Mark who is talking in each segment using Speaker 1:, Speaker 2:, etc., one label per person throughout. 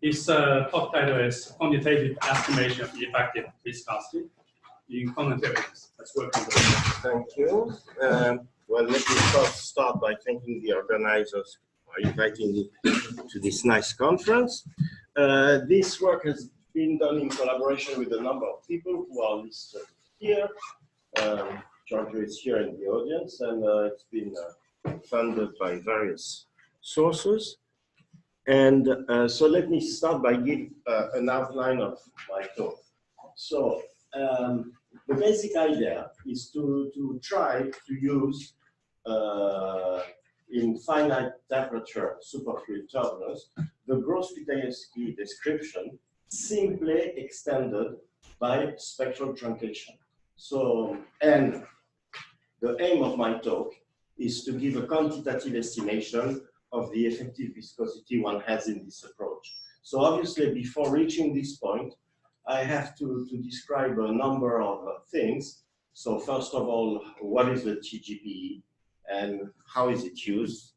Speaker 1: Its talk title is Quantitative Estimation of Effective Viscosity in Compensated. Let's work on this.
Speaker 2: Thank you. Well, let me start by thanking the organizers for inviting me to this nice conference. This work has been done in collaboration with a number of people who are listed here. Giorgio is here in the audience, and it's been funded by various sources. And so let me start by giving an outline of my talk. So the basic idea is to try to use in finite temperature superfluid turbulence the Gross-Pitaeveski description simply extended by spectral truncation. So, and the aim of my talk is to give a quantitative estimation of the effective viscosity one has in this approach. So obviously, before reaching this point, I have to describe a number of things. So first of all, what is the TGPE and how is it used?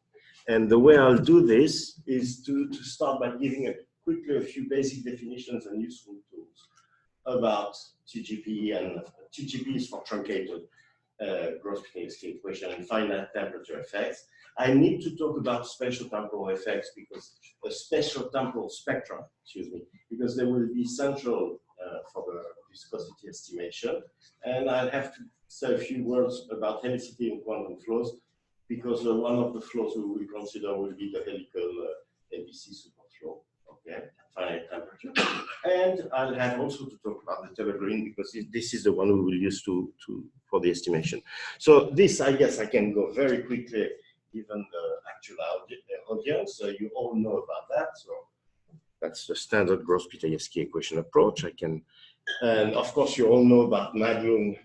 Speaker 2: And the way I'll do this is to start by giving quickly a few basic definitions and useful tools about TGPE. And TGPE is for truncated Gross-Pitaeveski Equation and finite temperature effects. I need to talk about spatial temporal effects because spatial temporal spectra, because they will be central for the viscosity estimation. And I'll have to say a few words about helicity and quantum flows because one of the flows we will consider will be the helical ABC superflow, okay, finite temperature. And I'll have also to talk about the Taylor green because this is the one we will use for the estimation. So this, I guess I can go very quickly given the actual audience. You all know about that. So that's the standard Gross-Pitaeveski equation approach. And of course you all know about Maglung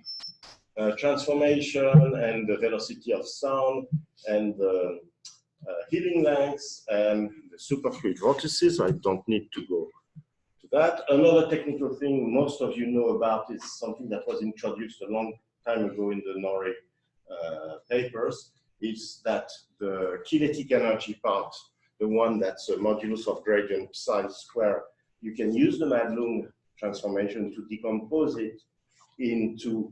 Speaker 2: transformation and the velocity of sound and the healing lengths and the superfluid vortices. I don't need to go to that. Another technical thing most of you know about is something that was introduced a long time ago in the Norrie papers, is that the kinetic energy part, the one that's a modulus of gradient psi square, you can use the Maglung transformation to decompose it into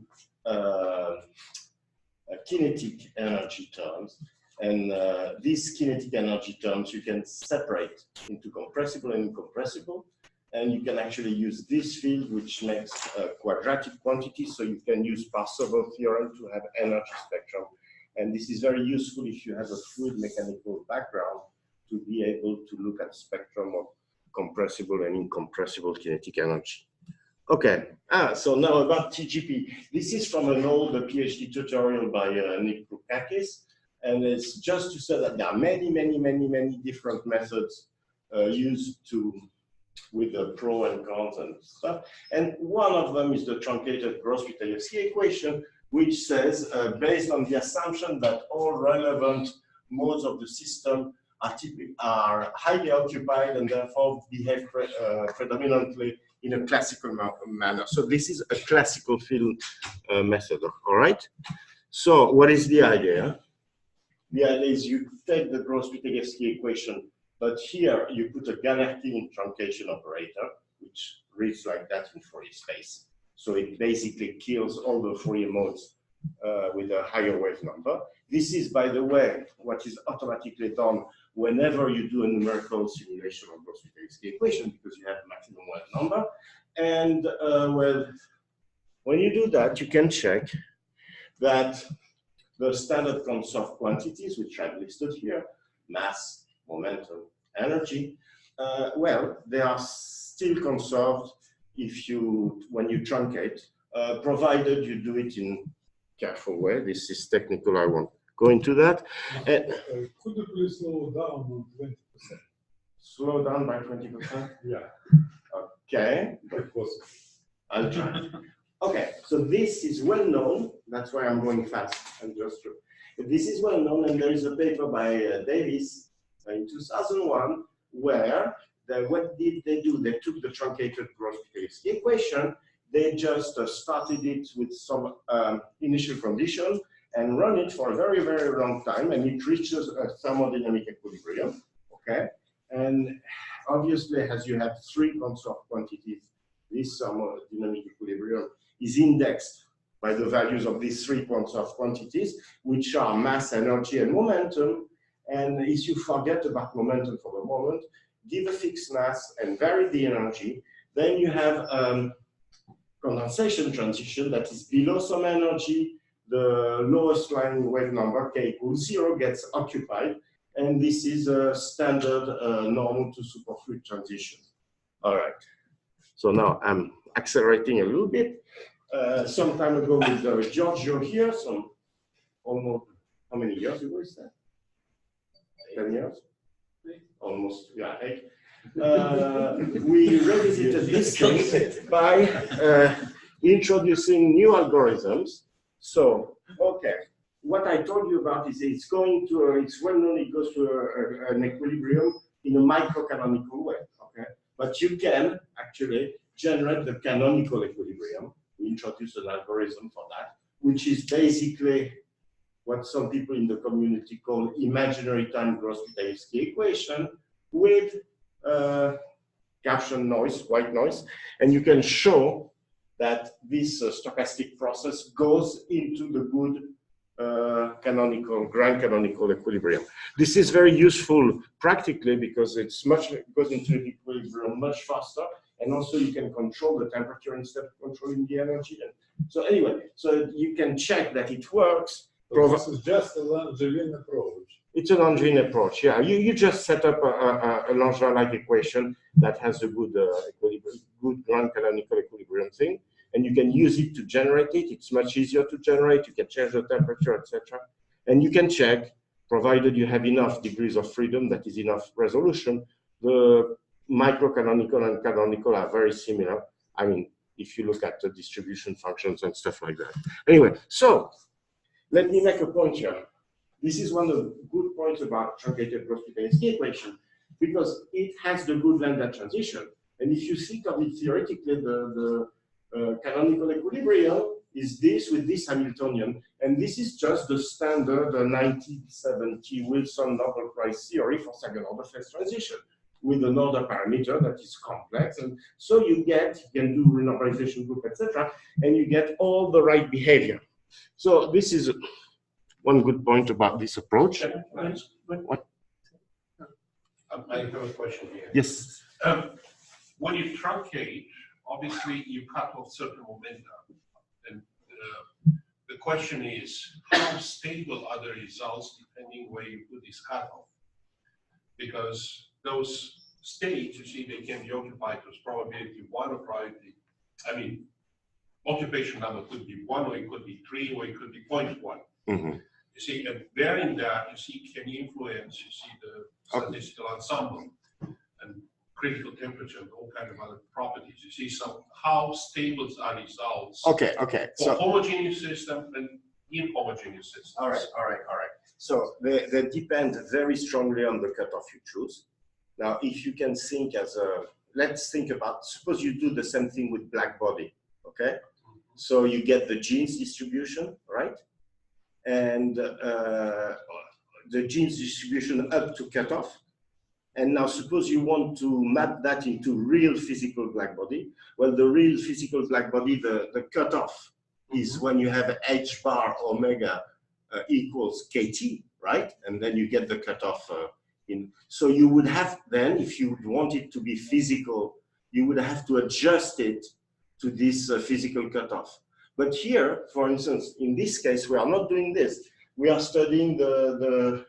Speaker 2: kinetic energy terms. And these kinetic energy terms you can separate into compressible and incompressible. And you can actually use this field, which makes a quadratic quantity. So you can use Parseval theorem to have energy spectrum. And this is very useful if you have a fluid mechanical background to be able to look at spectrum of compressible and incompressible kinetic energy. Okay, so now about TGP. This is from an old PhD tutorial by Nick Broukakis. And it's just to say that there are many different methods used with the pro and cons and stuff. And one of them is the truncated Gross-Pitaeveski equation, which says, based on the assumption that all relevant modes of the system are highly occupied and therefore behave predominantly in a classical manner. So this is a classical field method, all right? So what is the idea? The idea is you take the Gross-Pitaeveski equation, but here you put a gularity truncation operator, which reads like that in Fourier space. So it basically kills all the Fourier modes with a higher wave number. This is, by the way, what is automatically done whenever you do a numerical simulation of Gross-Pitaeveski equation, because you have maximum wave number. And well, when you do that, you can check that the standard conserved quantities, which I've listed here, mass, momentum, energy, well, they are still conserved when you truncate, provided you do it in a careful way. This is technical, I won't go into that.
Speaker 3: Could you please slow down on 20%?
Speaker 2: Slow down by 20%?
Speaker 3: Yeah.
Speaker 2: Okay. I'll try. Okay, so this is well known. That's why I'm going fast. This is well known, and there is a paper by Davis in 2001 where what did they do? They took the truncated Gross-Pitaeveski equation. They just started it with some initial condition, and run it for a very, very long time, and it reaches a thermodynamic equilibrium, okay? And obviously, as you have three conserved quantities, this thermodynamic equilibrium is indexed by the values of these three conserved quantities, which are mass, energy, and momentum. And if you forget about momentum for the moment, give a fixed mass and vary the energy, then you have condensation transition that is below some energy. The lowest line wave number, k equals 0, gets occupied. And this is a standard normal to superfluid transition. All right. So now I'm accelerating a little bit. Some time ago with Giorgio here, some almost, how many years ago is that? 10 years? Almost, yeah, 8. We revisited this thing by introducing new algorithms. So, okay, what I told you about is it's going to, it's well known, it goes to an equilibrium in a microcanonical way, okay? But you can actually generate the canonical equilibrium. We introduced an algorithm for that, which is basically what some people in the community call imaginary time Gross-Pitaeveski equation with Gaussian noise, white noise, and you can show that this stochastic process goes into the good canonical, grand canonical equilibrium. This is very useful practically because it's goes into the equilibrium much faster, and also you can control the temperature instead of controlling the energy. And so anyway, so you can check that it works.
Speaker 3: So this is just a Langevin approach.
Speaker 2: It's a Langevin approach, yeah. You just set up a Langevin-like equation that has a good good grand canonical equilibrium thing, and you can use it to generate it. It's much easier to generate. You can change the temperature, etc. And you can check, provided you have enough degrees of freedom, that is enough resolution. The microcanonical and canonical are very similar. I mean, if you look at the distribution functions and stuff like that. Anyway, so let me make a point here. This is one of the good points about truncated Gross-Pitaeveski equation, because it has the good Landau transition. And if you think of it theoretically, the canonical equilibrium is this with this Hamiltonian, and this is just the standard 1970 Wilson Nobel Prize theory for second order phase transition with an order parameter that is complex. And so you can do renormalization group, etc., and you get all the right behavior. So this is one good point about this approach. What?
Speaker 4: I have a question here.
Speaker 2: Yes.
Speaker 4: When you truncate, obviously you cut off certain momenta. And the question is, how stable are the results depending where you put this cutoff? Because those states, you see, they can be occupied with probability 1 or probability, I mean, occupation number could be 1, or it could be 3, or it could be 0.1.
Speaker 2: Mm-hmm.
Speaker 4: You see, and varying that, you see, can influence, you see, the statistical ensemble and critical temperature and all kind of other properties. You see, so how stable are results
Speaker 2: Okay.
Speaker 4: for
Speaker 2: So
Speaker 4: homogeneous system and inhomogeneous systems?
Speaker 2: all right. So they depend very strongly on the cutoff you choose. Now, if you can think as a, let's think about, suppose you do the same thing with black body, okay? So you get the Jeans distribution, right? And the Jeans distribution up to cutoff. And now suppose you want to map that into real physical black body. Well, the real physical black body, the cutoff is when you have h bar omega equals kt, right? And then you get the cutoff in. So you would have then, if you want it to be physical, you would have to adjust it to this physical cutoff. But here, for instance, in this case, we are not doing this. We are studying the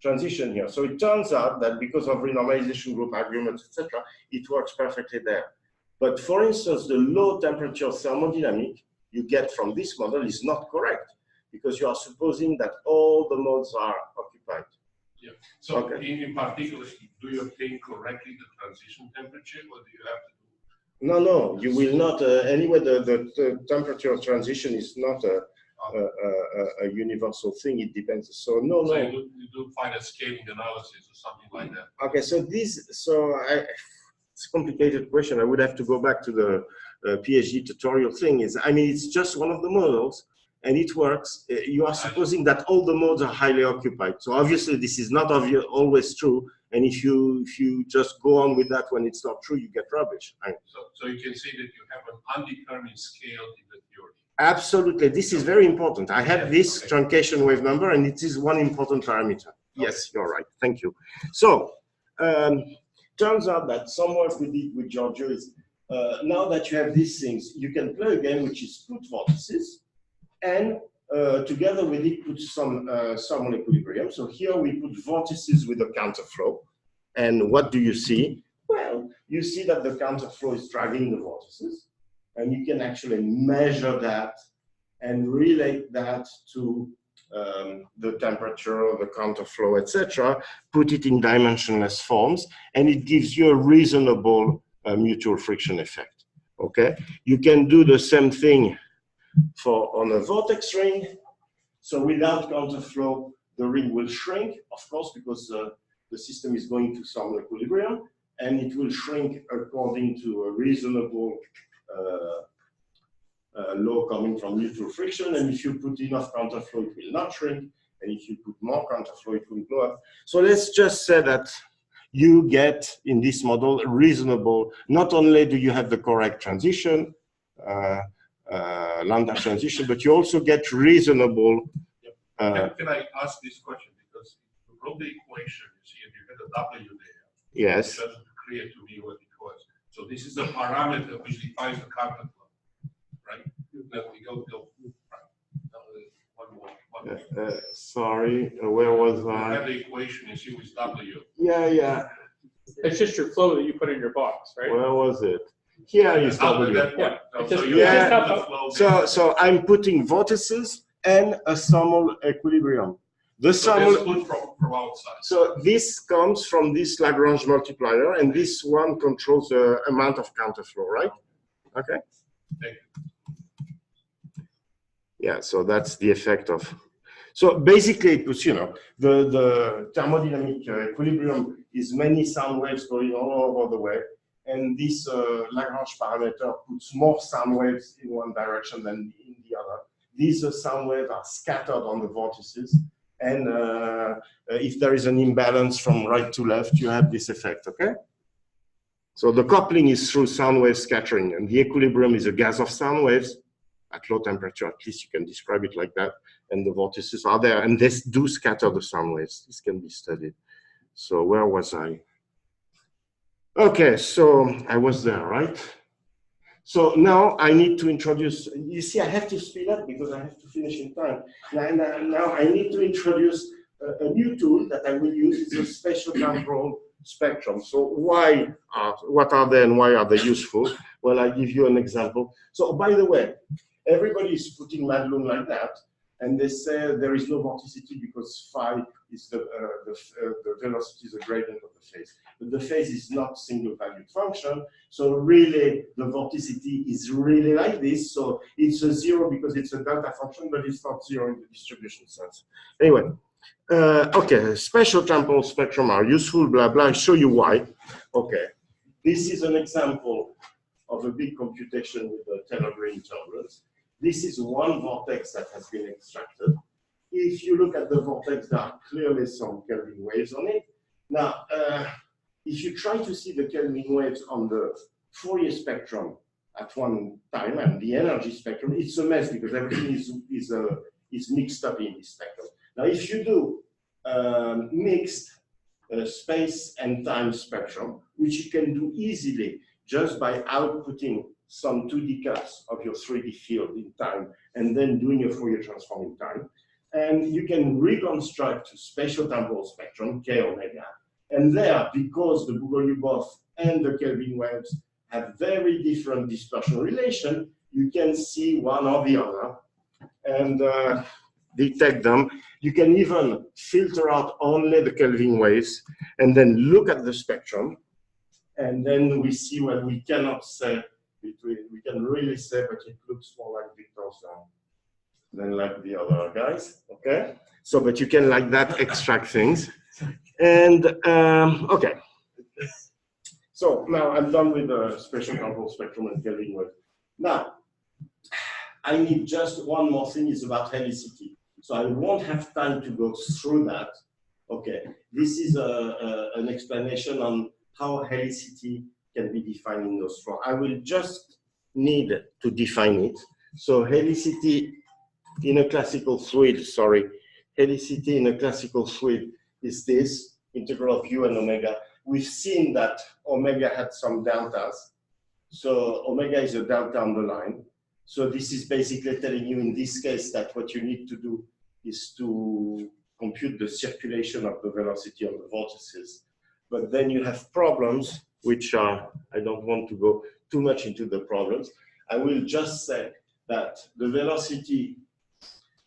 Speaker 2: transition here. So it turns out that because of renormalization group arguments, etc., it works perfectly there. But for instance, the low temperature thermodynamic you get from this model is not correct, because you are supposing that all the modes are occupied.
Speaker 4: Yeah. So
Speaker 2: okay.
Speaker 4: in particular, do you obtain correctly the transition temperature, or do you have to do?
Speaker 2: No, you will not. Anyway, the temperature transition is not a universal thing. It depends. So no.
Speaker 4: So you do find a scaling analysis or something like that.
Speaker 2: Okay, so it's a complicated question. I would have to go back to the PhD tutorial thing. I mean, it's just one of the models, and it works, you are supposing that all the modes are highly occupied. So obviously this is not always true. And if you just go on with that when it's not true, you get rubbish.
Speaker 4: So you can say that you have an undetermined scale in the theory.
Speaker 2: Absolutely, this is very important. I have this truncation wave number, and it is one important parameter. Yes, you're right. Thank you. So turns out that some work we did with Giorgio is now that you have these things, you can play a game which is put vortices, and together with it put some thermal equilibrium. So here we put vortices with a counterflow. And what do you see? Well, you see that the counterflow is dragging the vortices. And you can actually measure that and relate that to the temperature, the counterflow, etc. Put it in dimensionless forms, and it gives you a reasonable mutual friction effect. Okay, you can do the same thing on a vortex ring. So without counterflow, the ring will shrink, of course, because the system is going to some equilibrium, and it will shrink according to a reasonable law coming from mutual friction. And if you put enough counterflow, it will not shrink. And if you put more counterflow, it will go up. So let's just say that you get in this model reasonable, not only do you have the correct transition, Landau transition, but you also get reasonable.
Speaker 4: Can I ask this question? Because you wrote the equation, you see, and you had a W there.
Speaker 2: Yes.
Speaker 4: It doesn't clear to me what it was. So this is the parameter which defines the counterflow, right? Let me go. One more.
Speaker 2: Sorry, where was
Speaker 4: You
Speaker 2: I?
Speaker 4: have the equation, you see, with W.
Speaker 2: Yeah.
Speaker 1: It's just your flow that you put in your box, right?
Speaker 2: Where was it? Here is W.
Speaker 1: Yeah.
Speaker 2: So I'm putting vortices and a thermal equilibrium. The thermal.
Speaker 4: From outside.
Speaker 2: So this comes from this Lagrange multiplier, and this one controls the amount of counterflow, right? Okay.
Speaker 4: Thank you.
Speaker 2: Yeah. So that's the effect of. So basically, it puts, the thermodynamic equilibrium is many sound waves going all over the way. And this Lagrange parameter puts more sound waves in one direction than in the other. These sound waves are scattered on the vortices. And if there is an imbalance from right to left, you have this effect, okay? So the coupling is through sound wave scattering, and the equilibrium is a gas of sound waves at low temperature. At least you can describe it like that. And the vortices are there, and they do scatter the sound waves. This can be studied. So where was I? Okay, so I was there, right? So now I need to introduce, you see, I have to speed up because I have to finish in time. Now I need to introduce a new tool that I will use. It's a spatial temporal spectrum. So what are they and why are they useful? Well, I'll give you an example. So by the way, everybody is putting Madloon like that, and they say there is no vorticity because phi is the velocity is the gradient of the phase. But the phase is not single-valued function, so really the vorticity is really like this. So it's a zero because it's a delta function, but it's not zero in the distribution sense. Anyway, okay, spatial temporal spectrum are useful, blah, blah. I'll show you why. Okay, this is an example of a big computation with the Taylor-Green turbulence. This is one vortex that has been extracted. If you look at the vortex, there are clearly some Kelvin waves on it. Now, if you try to see the Kelvin waves on the Fourier spectrum at one time and the energy spectrum, it's a mess because everything is mixed up in this spectrum. Now, if you do mixed space and time spectrum, which you can do easily just by outputting some 2D cuts of your 3D field in time and then doing a Fourier transform in time, and you can reconstruct a spatial temporal spectrum, K omega. And there, because the Bogoliubov and the Kelvin waves have very different dispersion relation, you can see one or the other and detect them. You can even filter out only the Kelvin waves and then look at the spectrum. And then we see what we cannot say between, we can really say, but it looks more like Victor's than like the other guys, okay? So, but you can like that extract things. And, okay. So now I'm done with the spatial temporal spectrum and Kelvin wave. Now, I need just one more thing is about helicity. So I won't have time to go through that. Okay, this is an explanation on how helicity can be defined in those four. I will just need to define it. So helicity in a classical fluid, helicity in a classical fluid is this, integral of u and omega. We've seen that omega had some deltas. So omega is a delta on the line. So this is basically telling you in this case that what you need to do is to compute the circulation of the velocity of the vortices. But then you have problems, which are, I don't want to go too much into the problems. I will just say that the velocity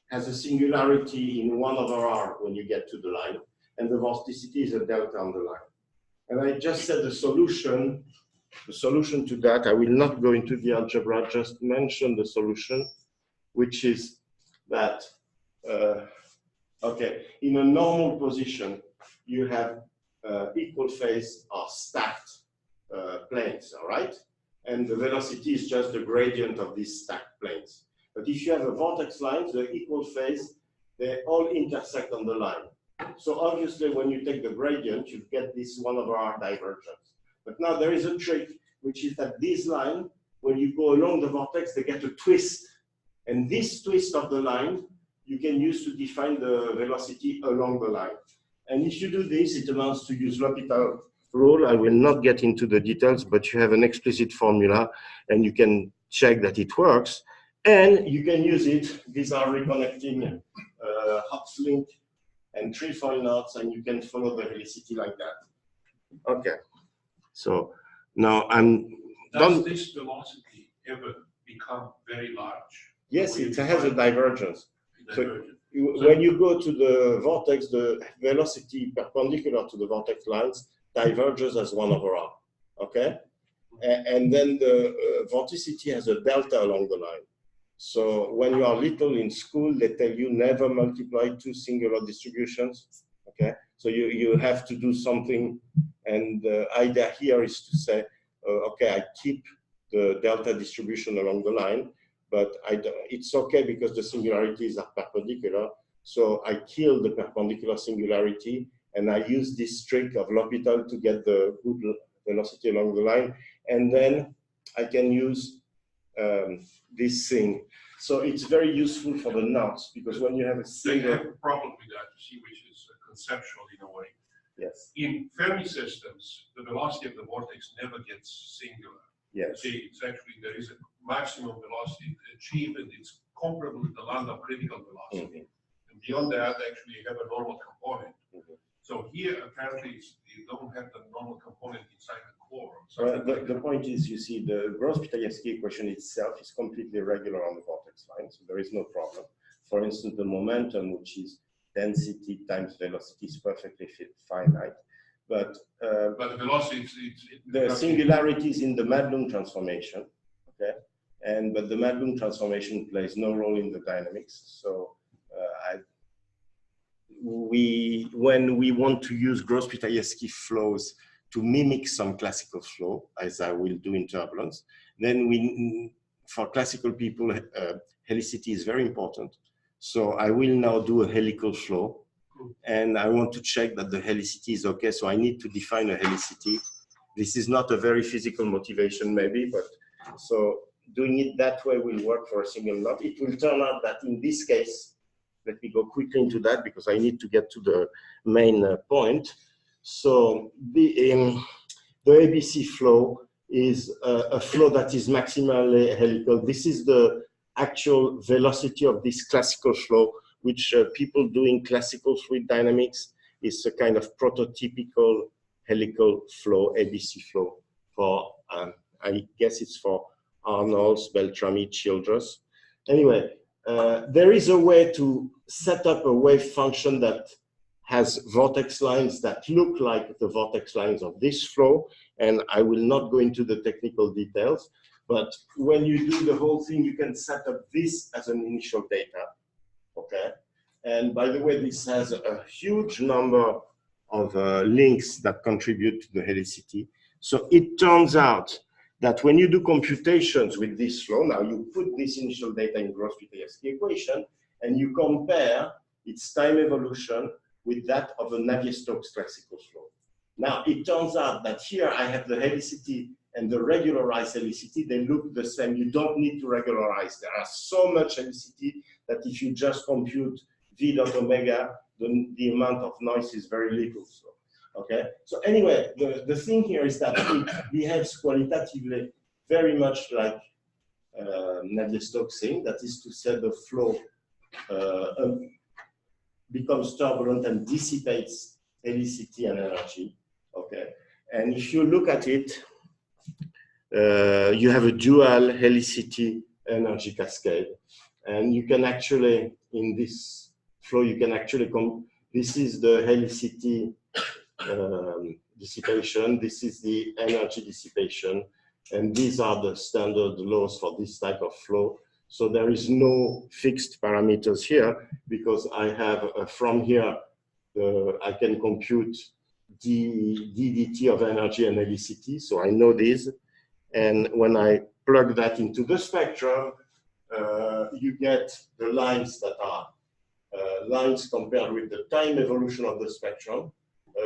Speaker 2: has a singularity in 1 over r when you get to the line, and the vorticity is a delta on the line. And I just said the solution to that, I will not go into the algebra, just mention the solution, which is that, okay, in a normal position, you have equal phase or stacked planes, all right? And the velocity is just the gradient of these stacked planes. But if you have a vortex line, the equal phase, they all intersect on the line. So obviously, when you take the gradient, you get this 1 over r divergence. But now there is a trick, which is that this line, when you go along the vortex, they get a twist. And this twist of the line, you can use to define the velocity along the line. And if you do this, it amounts to use L'Hopital rule. I will not get into the details, but you have an explicit formula, and you can check that it works. And you can use it. These are reconnecting Hopf link and trefoil knots, and you can follow the helicity like that. Okay. So now I'm
Speaker 4: done. Does this velocity ever become very large?
Speaker 2: Yes, it has a divergence. So when you go to the vortex, the velocity perpendicular to the vortex lines diverges as 1 over r. Okay? And then the vorticity has a delta along the line. So when you are little in school, they tell you never multiply 2 singular distributions. Okay? So you have to do something. And the idea here is to say, okay, I keep the delta distribution along the line, but it's okay because the singularities are perpendicular. So I kill the perpendicular singularity, and I use this trick of L'Hopital to get the good velocity along the line. And then I can use this thing. So it's very useful for the knots, because when you have a single...
Speaker 4: They have a problem with that, you see, which is conceptual in a way.
Speaker 2: Yes.
Speaker 4: In Fermi systems, the velocity of the vortex never gets singular.
Speaker 2: Yes.
Speaker 4: See, it's actually, there is a maximum velocity achieved, and it's comparable to the Landau critical velocity. Mm-hmm. And beyond that, actually, you have a normal component. Mm-hmm. So here, apparently, you don't have the normal component inside the core.
Speaker 2: The point is, you see, the Gross-Pitaeveski equation itself is completely regular on the vortex line, so there is no problem. For instance, the momentum, which is density times velocity, is perfectly finite. But
Speaker 4: the velocity,
Speaker 2: the singularity is in the Madlung transformation, okay? But the Madlung transformation plays no role in the dynamics. So when we want to use Gross-Pitaeveski flows to mimic some classical flow, as I will do in turbulence, then for classical people, helicity is very important. So I will now do a helical flow, and I want to check that the helicity is okay. So I need to define a helicity. This is not a very physical motivation, maybe, but so doing it that way will work for a single knot. It will turn out that in this case, let me go quickly into that because I need to get to the main point. So the ABC flow is a flow that is maximally helical. This is the actual velocity of this classical flow, which people doing classical fluid dynamics is a kind of prototypical helical flow, ABC flow for, I guess it's for Arnolds, Beltrami, Childress. Anyway, there is a way to set up a wave function that has vortex lines that look like the vortex lines of this flow, and I will not go into the technical details, but when you do the whole thing, you can set up this as an initial data, okay? And by the way, this has a huge number of links that contribute to the helicity. So it turns out that when you do computations with this flow, now you put this initial data in Gross-Pitaeveski equation, and you compare its time evolution with that of a Navier Stokes classical flow. Now, it turns out that here I have the helicity and the regularized helicity. They look the same. You don't need to regularize. There are so much helicity that if you just compute v dot omega, the amount of noise is very little. So, okay. So anyway, the thing here is that it behaves qualitatively very much like Navier Stokes thing. That is to say, the flow becomes turbulent and dissipates helicity and energy. Okay. And if you look at it, you have a dual helicity energy cascade. And you can actually, in this flow, you can actually this is the helicity dissipation, this is the energy dissipation, and these are the standard laws for this type of flow. So there is no fixed parameters here, because I have from here, I can compute ddt of energy and helicity, so I know this. And when I plug that into the spectrum, you get the lines that are lines compared with the time evolution of the spectrum.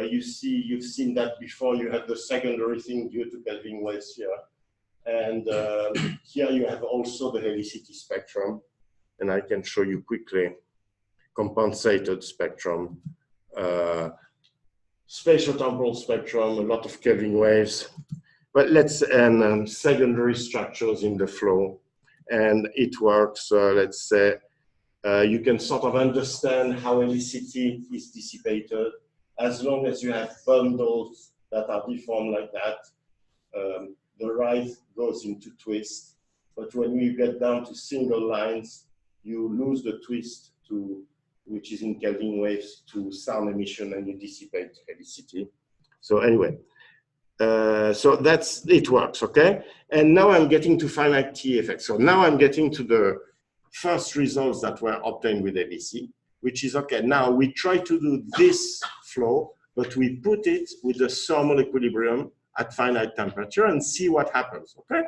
Speaker 2: You've seen that before. You have the secondary thing due to Kelvin waves here. And here you have also the helicity spectrum. And I can show you quickly compensated spectrum, spatial temporal spectrum, a lot of Kelvin waves. But and secondary structures in the flow. And it works, let's say, you can sort of understand how helicity is dissipated as long as you have bundles that are deformed like that. The rise goes into twist, but when you get down to single lines, you lose the twist to, which is in Kelvin waves, to sound emission, and you dissipate helicity. So anyway, so that's, it works, okay? And now I'm getting to finite T effects. So now I'm getting to the first results that were obtained with ABC, which is, okay, now we try to do this flow, but we put it with the thermal equilibrium at finite temperature and see what happens, okay?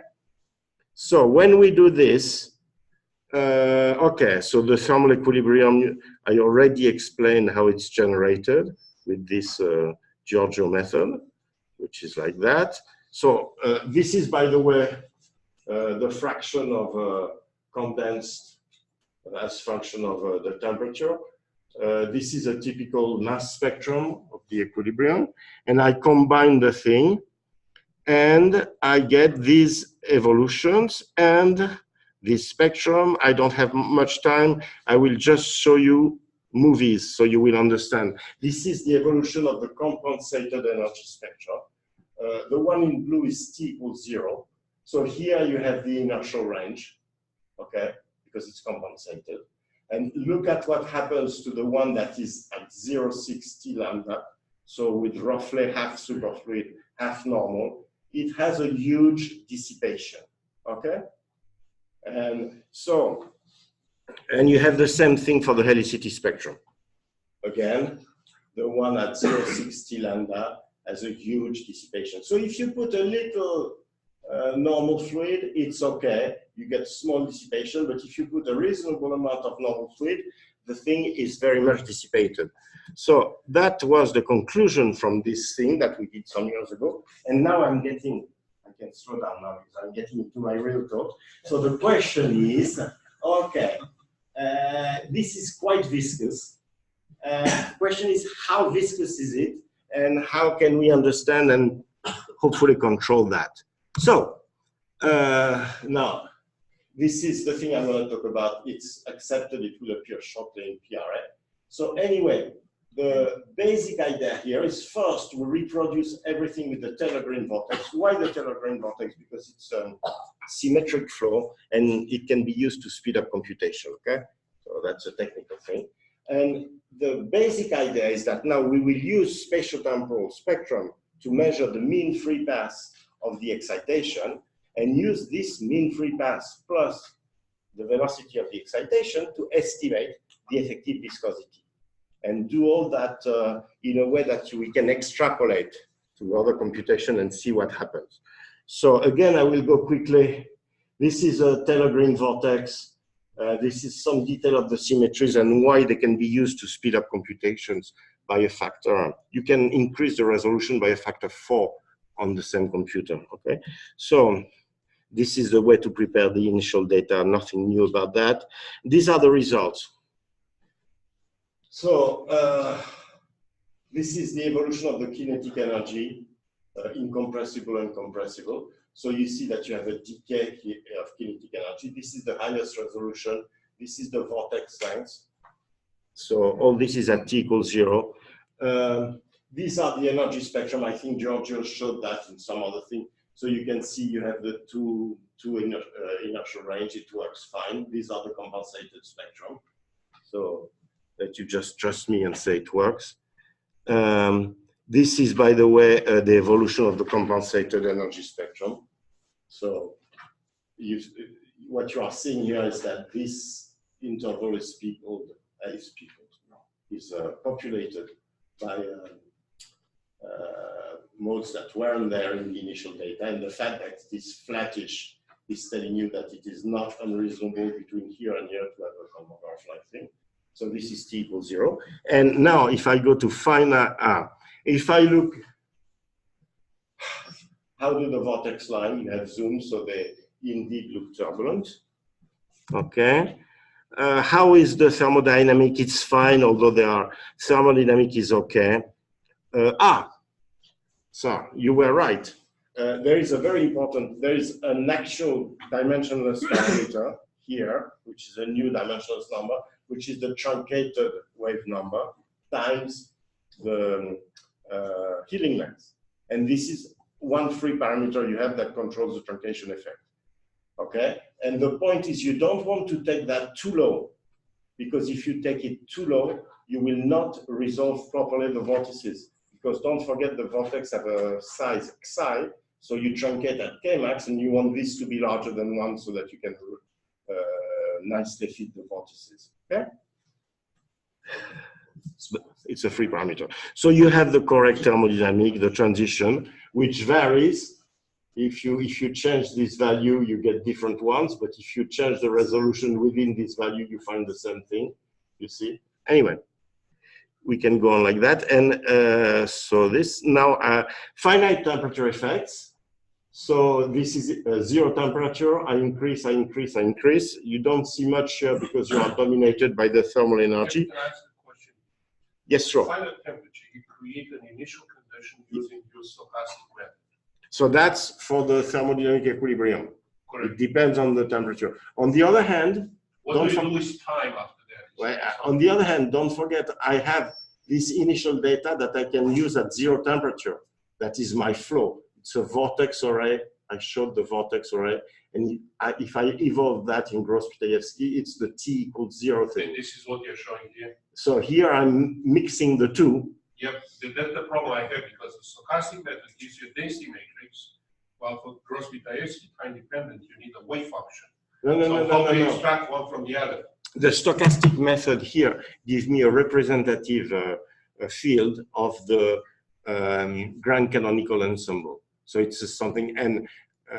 Speaker 2: So when we do this, okay, so the thermal equilibrium, I already explained how it's generated with this Giorgio method, which is like that. So this is, by the way, the fraction of condensed as function of the temperature. This is a typical mass spectrum of the equilibrium. And I combine the thing, and I get these evolutions and this spectrum. I don't have much time. I will just show you movies so you will understand. This is the evolution of the compensated energy spectrum. The one in blue is T equals 0. So here you have the inertial range, okay, because it's compensated. And look at what happens to the one that is at 0.6 T lambda. So with roughly half superfluid, half normal, it has a huge dissipation, okay? And so, and you have the same thing for the helicity spectrum. Again, the one at 0.6 T lambda has a huge dissipation. So if you put a little normal fluid, it's okay. You get small dissipation, but if you put a reasonable amount of normal fluid, the thing is very much dissipated. So that was the conclusion from this thing that we did some years ago. And now I'm getting, I can slow down now because I'm getting into my real talk. So the question is, okay, this is quite viscous. The question is, how viscous is it? And how can we understand and hopefully control that? So now, this is the thing I'm going to talk about. It's accepted. It will appear shortly in PRA. So anyway, the basic idea here is first we reproduce everything with the Taylor-Green vortex. Why the Taylor-Green vortex? Because it's a symmetric flow and it can be used to speed up computation, okay? So that's a technical thing. And the basic idea is that now we will use spatial temporal spectrum to measure the mean free path of the excitation and use this mean free path plus the velocity of the excitation to estimate the effective viscosity. And do all that in a way that we can extrapolate to other computation and see what happens. So again, I will go quickly. This is a Taylor-Green vortex. This is some detail of the symmetries and why they can be used to speed up computations by a factor. You can increase the resolution by a factor 4 on the same computer, okay? So this is the way to prepare the initial data, nothing new about that. These are the results. So this is the evolution of the kinetic energy, incompressible and compressible. So you see that you have a decay of kinetic energy. This is the highest resolution. This is the vortex length. So all this is at t equals 0. These are the energy spectrum. I think Giorgio showed that in some other thing. So you can see you have the two inertial range. It works fine. These are the compensated spectrum. So that you just trust me and say it works. This is, by the way, the evolution of the compensated energy spectrum. So what you are seeing here is that this interval is populated by modes that weren't there in the initial data, and the fact that it is flattish is telling you that it is not unreasonable between here and here to have a common half-life thing. So this is t equals 0. And now if I go to finite, if I look, how do the vortex line, you have zoom, so they indeed look turbulent. Okay. How is the thermodynamic? It's fine, although thermodynamic is okay. So you were right. There is an actual dimensionless parameter here, which is a new dimensionless number, which is the truncated wave number times the healing length. And this is one free parameter you have that controls the truncation effect. Okay? And the point is you don't want to take that too low, because if you take it too low, you will not resolve properly the vortices. Because don't forget the vortex have a size xi, so you truncate at Kmax and you want this to be larger than 1 so that you can nicely fit the vortices. Okay? It's a free parameter. So you have the correct thermodynamic, the transition, which varies. If you change this value, you get different ones, but if you change the resolution within this value, you find the same thing, you see? Anyway, we can go on like that. And so this, now finite temperature effects. So this is 0 temperature, I increase. You don't see much here because you are dominated by the thermal energy.
Speaker 4: Can I ask a question?
Speaker 2: Yes, sure.
Speaker 4: Finite temperature, you create an initial condition using your stochastic method.
Speaker 2: So that's for the thermodynamic equilibrium.
Speaker 4: Correct.
Speaker 2: It depends on the temperature. On the other hand,
Speaker 4: what do you do with time after that?
Speaker 2: well, on the other hand, don't forget, I have this initial data that I can use at 0 temperature. That is my flow. It's a vortex array. I showed the vortex array. And if I evolve that in Gross-Pitaeveski, it's the t equals 0 thing.
Speaker 4: And this is what you're showing here.
Speaker 2: So here I'm mixing the two.
Speaker 4: Yep, that's the problem I have, because the stochastic method gives you a density matrix, while for Gross-Pitaeveski time dependent, you need a wave function. So how do you extract one from the other?
Speaker 2: The stochastic method here gives me a representative field of the grand canonical ensemble. So it's something, and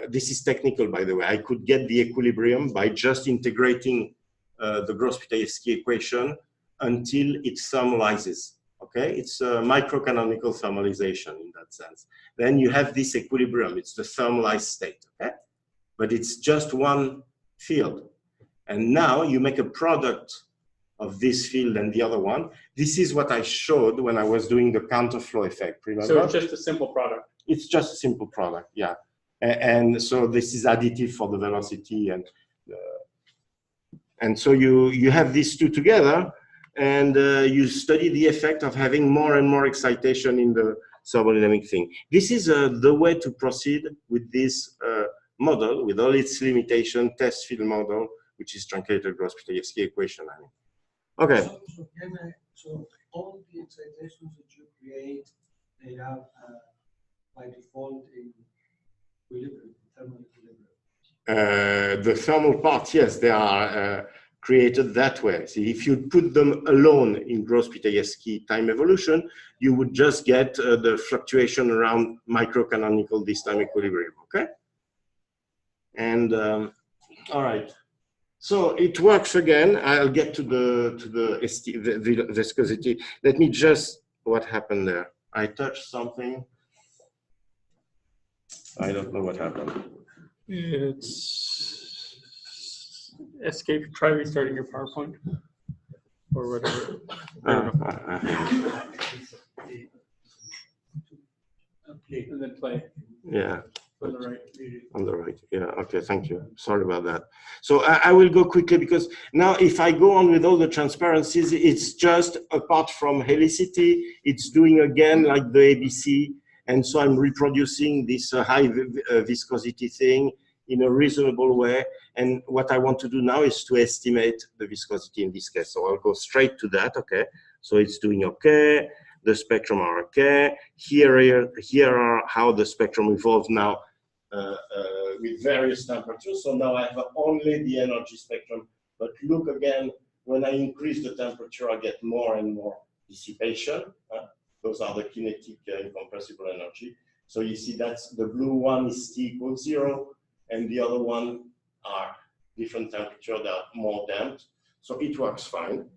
Speaker 2: this is technical, by the way. I could get the equilibrium by just integrating the Gross-Pitaeveski equation until it thermalizes. Okay, it's a microcanonical thermalization in that sense. Then you have this equilibrium. It's the thermalized state. Okay, but it's just one field. And now you make a product of this field and the other one. This is what I showed when I was doing the counterflow effect. Remember?
Speaker 1: So it's just a simple product.
Speaker 2: It's just a simple product, yeah. And so this is additive for the velocity, and so you have these two together, and you study the effect of having more and more excitation in the thermodynamic thing. This is the way to proceed with this model, with all its limitation, test field model, which is truncated Gross-Pitaeveski equation. I mean. Okay.
Speaker 5: So all the excitations that you create, they have by default in equilibrium, thermal equilibrium.
Speaker 2: The thermal part, yes, they are created that way. See, if you put them alone in Gross-Pitaeveski time evolution, you would just get the fluctuation around microcanonical this time equilibrium, okay? And all right, so it works again. I'll get to the viscosity. Let me just, what happened there? I touched something. I don't know what happened.
Speaker 6: It's escape. Try restarting your PowerPoint or whatever. I don't know. And then play.
Speaker 2: Yeah.
Speaker 6: On the right.
Speaker 2: On the right. Yeah. Okay. Thank you. Sorry about that. So I will go quickly because now if I go on with all the transparencies, it's just apart from helicity, it's doing again like the ABC. And so I'm reproducing this high viscosity thing in a reasonable way. And what I want to do now is to estimate the viscosity in this case. So I'll go straight to that, okay? So it's doing okay, the spectrum are okay. Here are how the spectrum evolves now with various temperatures. So now I have only the energy spectrum, but look again, when I increase the temperature, I get more and more dissipation. Those are the kinetic incompressible energy. So you see that's the blue one is T equals 0, and the other one are different temperature that are more damped. So it works fine,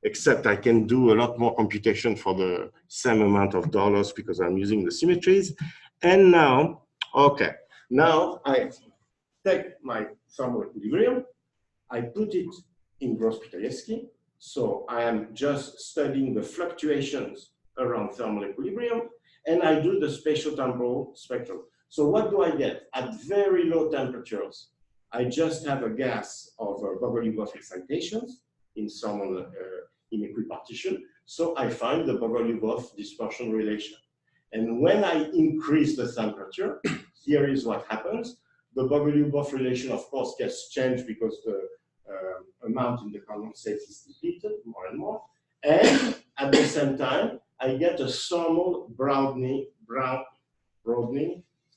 Speaker 2: except I can do a lot more computation for the same amount of dollars because I'm using the symmetries. And now, okay, now I take my thermal equilibrium, I put it in Gross-Pitaeveski. So I am just studying the fluctuations around thermal equilibrium, and I do the spatio-temporal spectrum. So what do I get? At very low temperatures, I just have a gas of Bogoliubov excitations in some in equipartition. So I find the Bogoliubov dispersion relation. And when I increase the temperature, here is what happens. The Bogoliubov relation, of course, gets changed because the amount in the condensate is depleted more and more. And at the same time, I get a thermal broadening,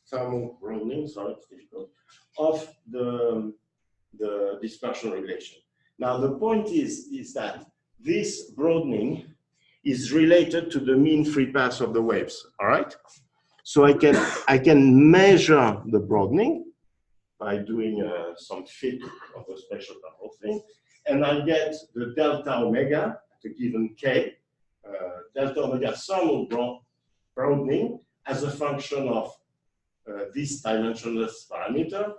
Speaker 2: thermal broadening, sorry, it's difficult, of the dispersion relation. Now, the point is that this broadening is related to the mean free path of the waves, all right? So I can measure the broadening by doing some fit of the spatial temporal thing, and I get the delta omega at a given k, delta omega thermal broadening as a function of this dimensionless parameter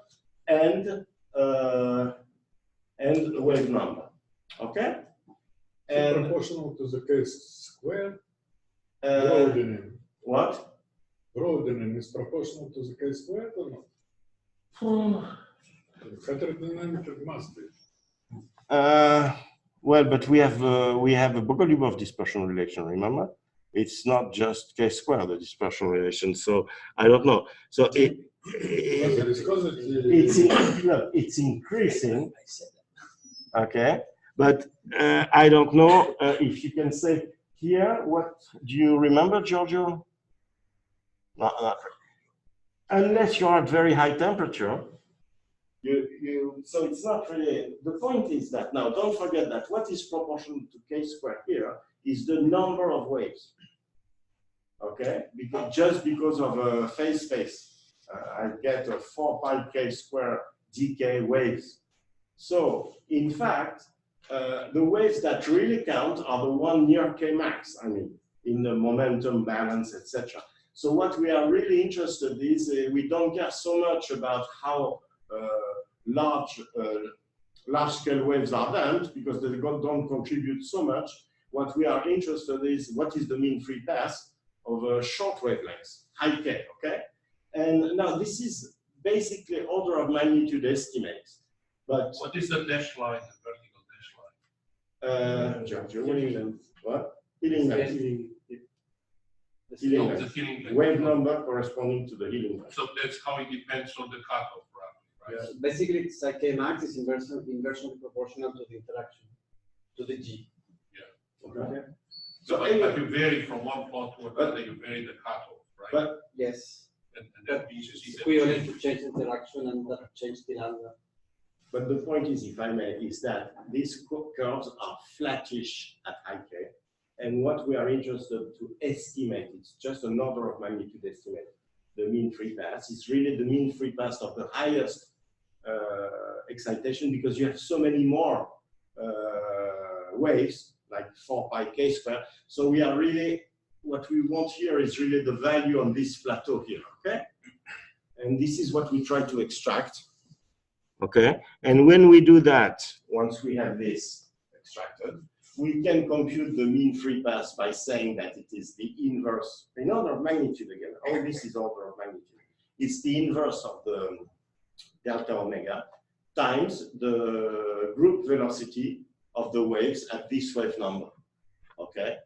Speaker 2: and the wave number. Okay? And
Speaker 3: proportional to the k squared. Broadening.
Speaker 2: What?
Speaker 3: Broadening is proportional to the k squared or not? Heterodynamic it must be.
Speaker 2: Well, but we have a Bogoliubov dispersion relation. Remember, it's not just k squared the dispersion relation. So I don't know. So it's increasing. Okay, but I don't know if you can say here. What do you remember, Giorgio? Not really. Unless you're at very high temperature. So it's not really, the point is that now don't forget that what is proportional to k squared here is the number of waves. Okay, because of phase space, I get a 4 pi k squared decay waves. So in fact, the waves that really count are the one near k max, I mean, in the momentum balance, etc. So what we are really interested in is we don't care so much about how large-scale waves are damped because they don't contribute so much. What we are interested in is what is the mean free path of short wavelengths, high K, okay? And now this is basically order of magnitude estimates. But
Speaker 4: what is the dash line, the vertical dash line?
Speaker 2: Giorgio, what do you mean? What? Healing length.
Speaker 4: Healing length.
Speaker 2: Wave number corresponding to the healing length.
Speaker 4: So that's how it depends on the cutoff, right?
Speaker 7: Yeah. Basically, it's like K max is inversely proportional to the interaction, to the G.
Speaker 4: Yeah.
Speaker 2: Okay.
Speaker 4: So but you vary from one plot to another, you vary the cutoff, right?
Speaker 2: But
Speaker 7: yes.
Speaker 4: And that means you see
Speaker 7: equivalent to change interaction and that change the lambda.
Speaker 2: But the point is, if I may, is that these curves are flattish at high k. And what we are interested to estimate, it's just an order of magnitude estimate, the mean free path. It's really the mean free path of the highest excitation, because you have so many more waves, like 4 pi k square. So we are really, what we want here is really the value on this plateau here, okay? And this is what we try to extract, okay? And when we do that, once we have this extracted, we can compute the mean free path by saying that it is the inverse, in order of magnitude again, all this is order of magnitude. It's the inverse of the delta omega times the group velocity of the waves at this wave number, okay?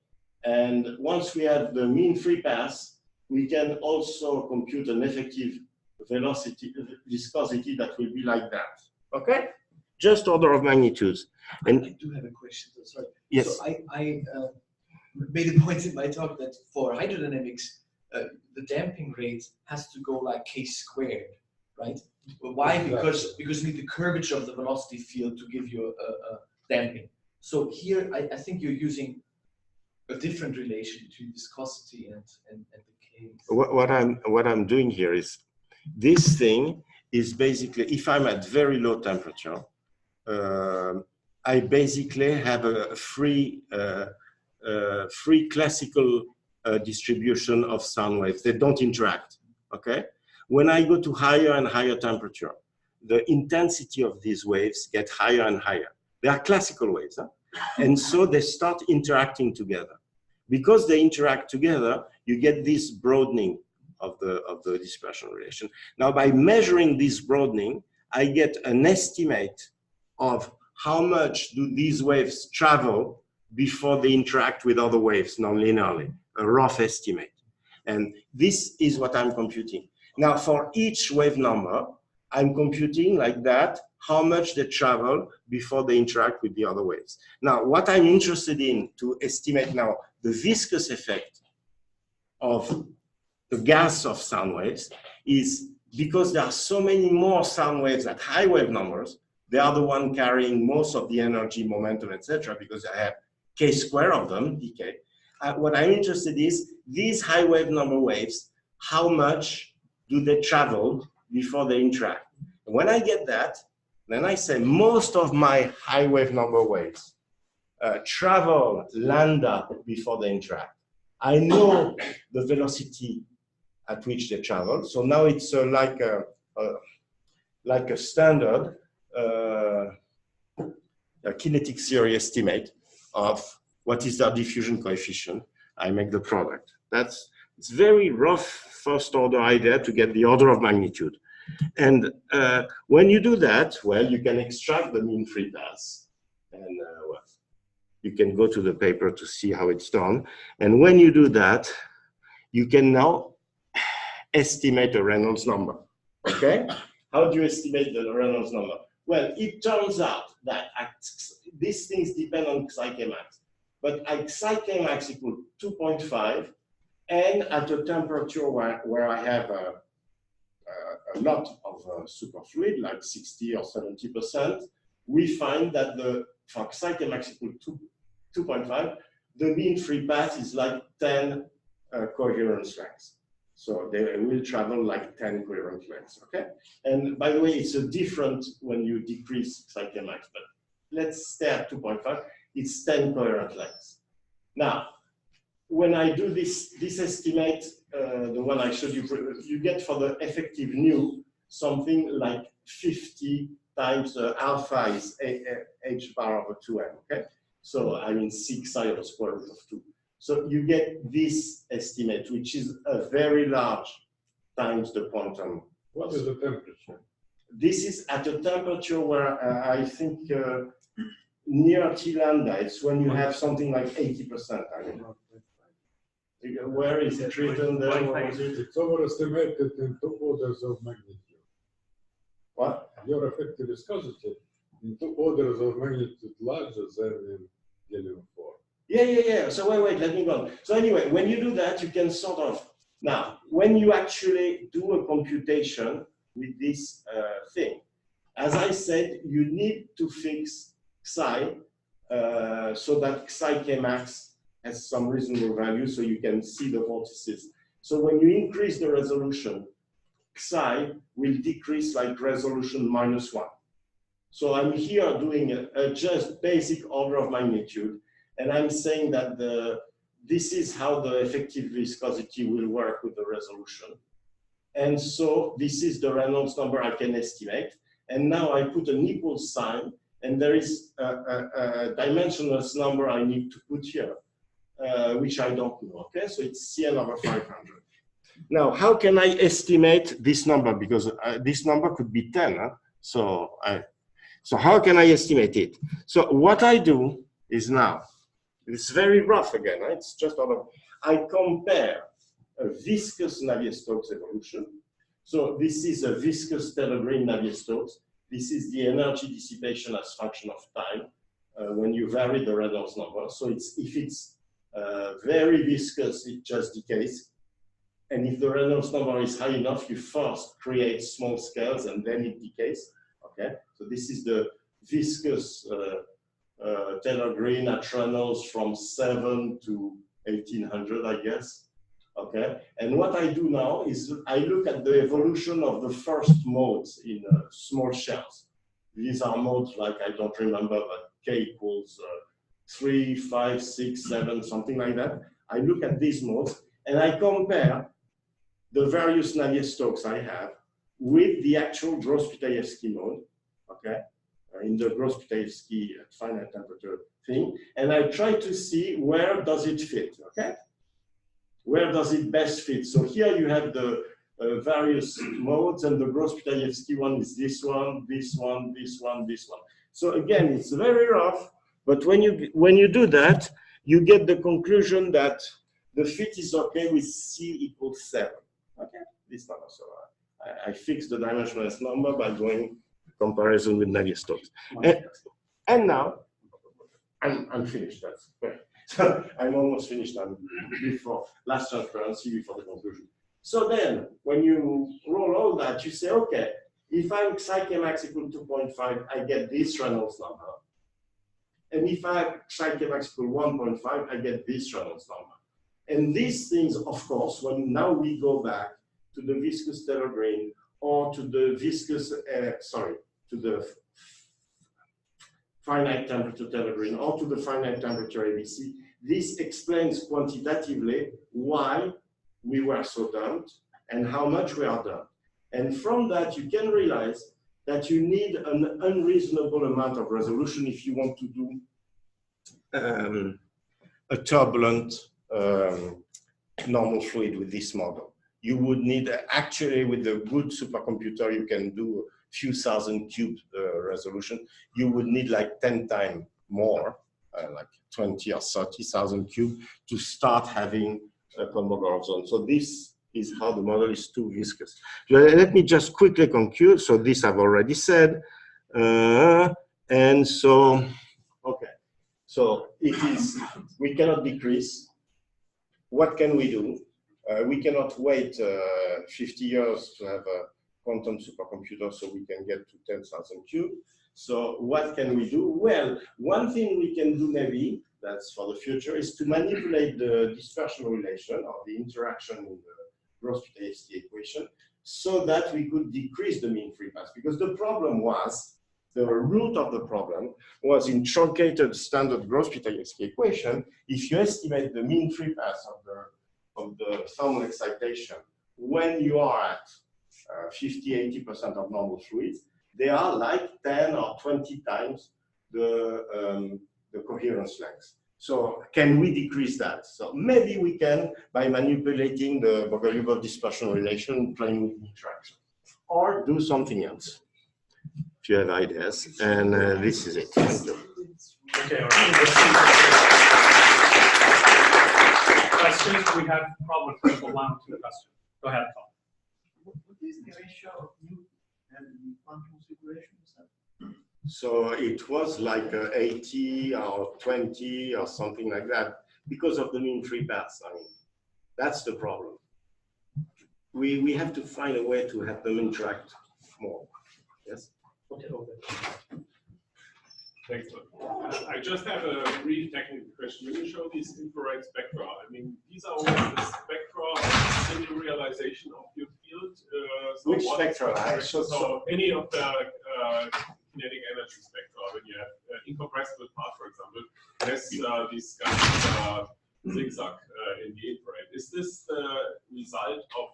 Speaker 2: And once we have the mean free path, we can also compute an effective velocity, viscosity that will be like that, okay? Just order of magnitudes. And
Speaker 8: I do have a question, sorry.
Speaker 2: Yes.
Speaker 8: So I made a point in my talk that for hydrodynamics, the damping rate has to go like k squared, right? Why? Because you need the curvature of the velocity field to give you a damping. So here, I think you're using a different relation between viscosity and the k.
Speaker 2: What I'm doing here is, this thing is basically, if I'm at very low temperature, I basically have a free classical distribution of sound waves. They don't interact, okay? When I go to higher and higher temperature, the intensity of these waves get higher and higher. They are classical waves, huh? And so they start interacting together. Because they interact together, you get this broadening of the dispersion relation. Now, by measuring this broadening, I get an estimate of how much do these waves travel before they interact with other waves non-linearly, a rough estimate. And this is what I'm computing. Now, for each wave number, I'm computing like that, how much they travel before they interact with the other waves. Now, what I'm interested in to estimate now the viscous effect of the gas of sound waves is, because there are so many more sound waves at high wave numbers, they are the one carrying most of the energy, momentum, etc., because I have k square of them, dk. What I'm interested is, these high wave number waves, how much do they travel before they interact? And when I get that, then I say most of my high wave number waves travel lambda before they interact. I know the velocity at which they travel. So now it's like a standard a kinetic theory estimate of what is their diffusion coefficient. I make the product. It's very rough first order idea to get the order of magnitude. And when you do that, well, you can extract the mean free path. And well, you can go to the paper to see how it's done. And when you do that, you can now estimate a Reynolds number, okay? How do you estimate the Reynolds number? Well, it turns out that these things depend on psi max, but at psi max equal 2.5, and at a temperature where I have a lot of superfluid, like 60 or 70%, we find that for psi max equal 2.5, the mean free path is like 10 coherence lengths. So they will travel like 10 coherent lengths, okay? And by the way, it's a different when you decrease psi max, but let's stay at 2.5, it's 10 coherent lengths. Now, when I do this estimate, the one I showed you, you get for the effective nu something like 50 times alpha is h bar over 2m, okay? So I mean 6 psi of square root of 2. So you get this estimate, which is a very large times the quantum.
Speaker 3: What is the temperature?
Speaker 2: This is at a temperature where I think near T lambda, it's when you have something like 80%. I mean. Where is it written there?
Speaker 3: It's overestimated in 2 orders of magnitude.
Speaker 2: What?
Speaker 3: Your effective viscosity in 2 orders of magnitude larger than in gallium 4.
Speaker 2: Yeah. So wait, let me go on. So anyway, when you do that, you can sort of, now, when you actually do a computation with this thing, as I said, you need to fix psi so that psi k max has some reasonable value so you can see the vortices. So when you increase the resolution, psi will decrease like resolution -1. So I'm here doing a just basic order of magnitude, and I'm saying that this is how the effective viscosity will work with the resolution. And so this is the Reynolds number I can estimate. And now I put an equal sign, and there is a dimensionless number I need to put here, which I don't know, okay? So it's Cn over 500. Now, how can I estimate this number? Because this number could be 10, huh? So how can I estimate it? So what I do is now, it's very rough again, huh? It's just I compare a viscous Navier Stokes evolution. So this is a viscous Taylor-Green Navier Stokes. This is the energy dissipation as function of time when you vary the Reynolds number. So if it's very viscous, it just decays. And if the Reynolds number is high enough, you first create small scales and then it decays. Okay, so this is the viscous Taylor-Green at Reynolds from 7 to 1800, I guess. Okay, and what I do now is I look at the evolution of the first modes in small shells. These are modes like, I don't remember, but k equals 3, 5, 6, 7, something like that. I look at these modes and I compare the various Navier Stokes I have with the actual Gross-Pitaeveski mode, okay, in the Gross-Pitaeveski finite temperature thing, and I try to see where does it fit, okay? Where does it best fit? So here you have the various modes, and the Gross-Pitaeveski one is this one, this one, this one, this one. So again, it's very rough, but when you do that, you get the conclusion that the fit is okay with C equals 7. Okay, this number. So I fixed the dimensionless number by doing comparison with Navier Stokes. And now I'm finished. That's great. So I'm almost finished. I'm before last transparency, before the conclusion. So then, when you roll all that, you say, okay, if I'm psi k max equal to 2.5, I get this Reynolds number. And if I have psi k max equal 1.5, I get this Reynolds number. And these things, of course, when now we go back to the viscous Taylor-Green or to the viscous, to the finite temperature Taylor-Green or to the finite temperature ABC, this explains quantitatively why we were so dumped and how much we are dumped. And from that, you can realize that you need an unreasonable amount of resolution if you want to do a turbulent normal fluid with this model. You would need, actually with a good supercomputer, you can do a few thousand cube resolution. You would need like 10 times more, like 20 or 30,000 cube to start having a Kolmogorov zone. So this is how the model is too viscous. Let me just quickly conclude. So this I've already said. And so, okay. So it is, we cannot decrease. What can we do? We cannot wait 50 years to have a quantum supercomputer so we can get to 10,000 cube. So what can we do? Well, one thing we can do maybe, that's for the future, is to manipulate the dispersion relation or the interaction in the Gross-Pitaeveski equation so that we could decrease the mean free path. Because the problem was, the root of the problem was in truncated standard Gross-Pitaeveski equation, if you estimate the mean free path of the thermal excitation when you are at 50–80% of normal fluids, they are like 10 or 20 times the coherence length. So can we decrease that? So maybe we can by manipulating the Bogoliubov dispersion relation, playing with interaction, or do something else. If you have ideas, and this is it. Thank you.
Speaker 1: Okay, all right. Questions? We have probably time for 1 or 2 questions. Go ahead, Tom.
Speaker 5: What is the ratio of nu and the quantum situation?
Speaker 2: So it was like 80 or 20 or something like that because of the mean free paths. I mean, that's the problem. We have to find a way to have them interact more. Yes.
Speaker 6: Okay, okay.
Speaker 9: Thanks. I just have a brief technical question. When you show these infrared spectra, I mean, these are always the spectra in the realization of your field. So
Speaker 2: Which spectra?
Speaker 9: So any of the kinetic energy spectra, when you have incompressible part, for example, has this kind of zigzag in the infrared. Is this the result of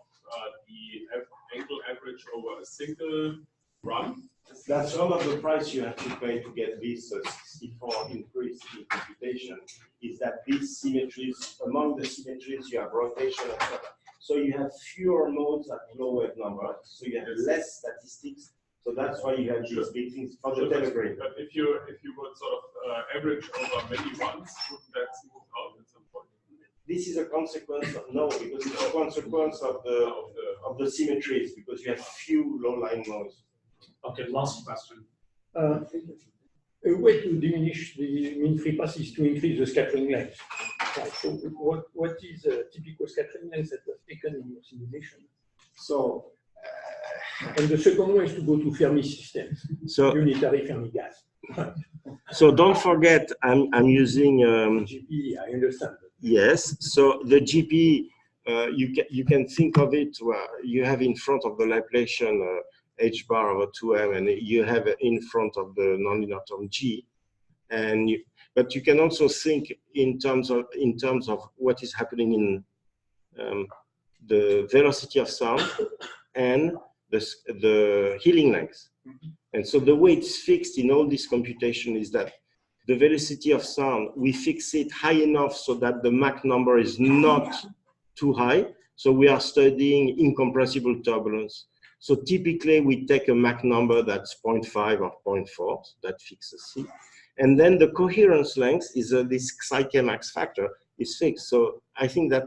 Speaker 9: the angle average over a single run?
Speaker 2: That's one of the price you have to pay to get this 64 increase in computation, is that these symmetries, among the symmetries, you have rotation, etc. So you have fewer modes at low wave number, so you have less statistics. So that's why you have these big things for the telegram.
Speaker 9: But if you would sort of average over many runs, wouldn't that smooth out at some point?
Speaker 2: This is a consequence of no, because it's a consequence of the symmetries, because you have few low line modes.
Speaker 1: Okay, last question.
Speaker 6: A way to diminish the mean free path is to increase the scattering length. Right. So what is a typical scattering length that was taken in your simulation?
Speaker 2: So,
Speaker 6: and the second one is to go to Fermi systems,
Speaker 10: so
Speaker 6: unitary Fermi gas.
Speaker 10: So don't forget, I'm using
Speaker 6: GP. I understand.
Speaker 10: Yes. So the GP, you can think of it. You have in front of the Laplacian h bar over 2m, and you have in front of the nonlinear term g, and but you can also think in terms of what is happening in the velocity of sound and the healing length. And so the way it's fixed in all this computation is that the velocity of sound, we fix it high enough so that the Mach number is not too high. So we are studying incompressible turbulence. So typically we take a Mach number that's 0.5 or 0.4, so that fixes C. And then the coherence length is this psi max factor is fixed. So I think that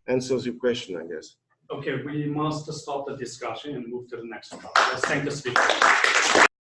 Speaker 10: answers your question, I guess.
Speaker 1: Okay, we must stop the discussion and move to the next part. Let's thank the speaker.